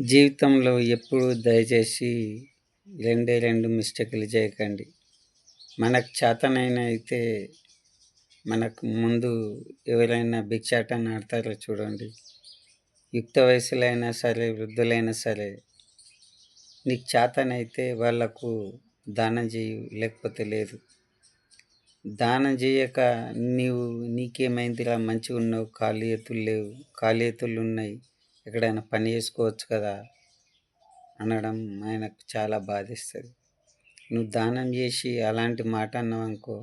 జీవితంలో ఎప్పుడు దయచేసి రెండే 2 మిస్టేకులు చేయకండి. మనకు చేతనైనయితే మనకు ముందు ఎవరైనా భిక్షాటన ఆడతారో చూడండి. యుక్త వయసులో అయినా సరే, వృద్ధులైనా సరే, నీకు చేతనైతే వాళ్ళకు దానం చెయ్యు, లేకపోతే లేదు. దానం చేయక నీకేమైందిరా మంచిగున్నావు, కాళ్ళు చేతులు లేవు, కాళ్ళు చేతులున్నాయి, ఎక్కడైనా పని చేసుకోవచ్చు కదా అనడం ఆయనకు చాలా బాధేస్తుంది. నువ్వు దానం చేసి అలాంటి మాట అన్నావనుకో,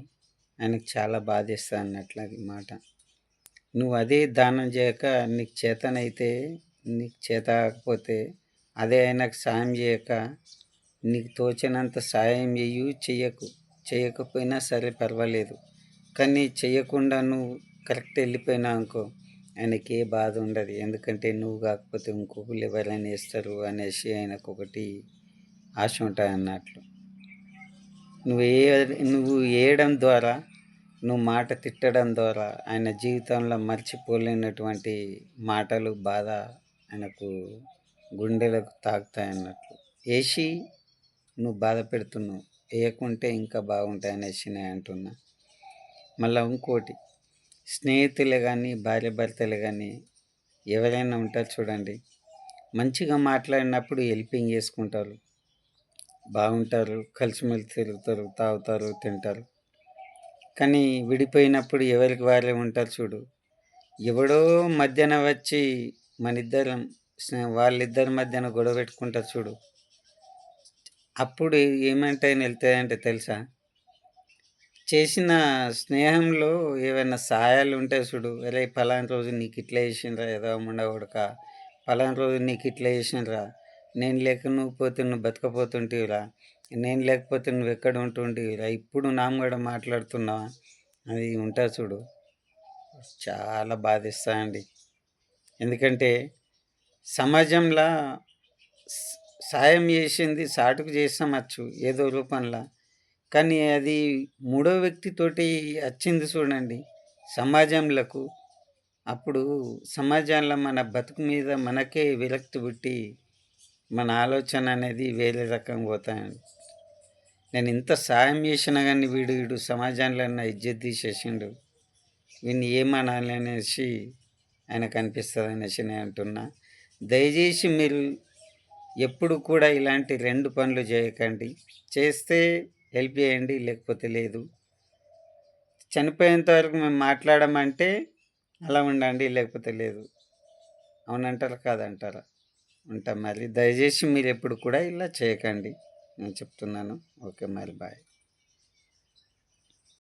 ఆయనకు చాలా బాధేస్తుంది అన్నట్లు అది మాట. నువ్వు అదే దానం చేయక నీకు చేత కాకపోతే అదే ఆయనకు సాయం చేయక, నీకు తోచినంత సాయం చేయకపోయినా సరే పర్వాలేదు, కానీ చేయకుండా నువ్వు కరెక్ట్ వెళ్ళిపోయినావు అనుకో, ఆయనకి ఏ బాధ ఉండదు. ఎందుకంటే నువ్వు కాకపోతే ఇంకొకరు ఎవరైనా వేస్తారు అనేసి ఆయనకు ఒకటి ఆశ ఉంటుంది అన్నట్లు. నువ్వు వేయడం ద్వారా, నువ్వు మాట తిట్టడం ద్వారా ఆయన జీవితంలో మర్చిపోలేనటువంటి మాటలు, బాధ ఆయనకు గుండెలకు తాకుతాయి అన్నట్లు. వేసి నువ్వు బాధ పెడుతున్నావు, వేయకుంటే ఇంకా బాగుంటాయి అనేసి నేను అంటున్నా. మళ్ళీ ఇంకోటి, స్నేహితులే కానీ, భార్య భర్తలే కానీ ఎవరైనా ఉంటారు చూడండి, మంచిగా మాట్లాడినప్పుడు హెల్పింగ్ చేసుకుంటారు, బాగుంటారు, కలిసిమెలిసి తిరుగుతారు, తాగుతారు, తింటారు. కానీ విడిపోయినప్పుడు ఎవరికి వారే ఉంటారు చూడు. ఎవడో మధ్యన వచ్చి వాళ్ళిద్దరి మధ్యన గొడవ పెట్టుకుంటారు చూడు. అప్పుడు ఏమంటాయని వెళ్తాయంటే తెలుసా, చేసిన స్నేహంలో ఏవైనా సహాయాలు ఉంటాయి చూడు. అరే పలానా రోజు నీకు ఇట్లా చేసిండ్రా ఏదో ఉండకూడక, పలానా రోజు నీకు ఇట్లా చేసిండ్రా, నేను లేక నువ్వు పోతే నువ్వు బతకపోతుంటివిరా, నేను లేకపోతే నువ్వు ఎక్కడ ఉంటుంటివిరా, ఇప్పుడు కూడా మాట్లాడుతున్నావా, అది ఉంటుంది చూడు. చాలా బాధిస్తాయండి. ఎందుకంటే సమాజంలో సాయం చేసింది సాటుకు చేస్తామచ్చు ఏదో రూపంలో, కానీ అది మూడో వ్యక్తితోటి వచ్చింది చూడండి సమాజంలోకి. అప్పుడు సమాజంలో మన బతుకు మీద మనకే విరక్తి పుట్టి మన ఆలోచన అనేది వేరే రకంగా పోతాయండి. నేను ఇంత సాయం చేసినా కానీ వీడు సమాజంలో నా ఇజ్జత్ తీసేసిండు, వీడిని ఏమనాలి అనేసి ఆయనకు అనిపిస్తుంది అనేసి నేను అంటున్నా. దయచేసి మీరు ఎప్పుడు కూడా ఇలాంటి 2 పనులు చేయకండి. చేస్తే హెల్ప్ చేయండి, లేకపోతే లేదు. చనిపోయేంత వరకు మేము మాట్లాడమంటే అలా ఉండండి, లేకపోతే లేదు. అవునంటారా కాదంటారా? ఉంటాం. మరి దయచేసి మీరు ఎప్పుడు కూడా ఇలా చేయకండి, నేను చెప్తున్నాను. ఓకే, మరి బాయ్.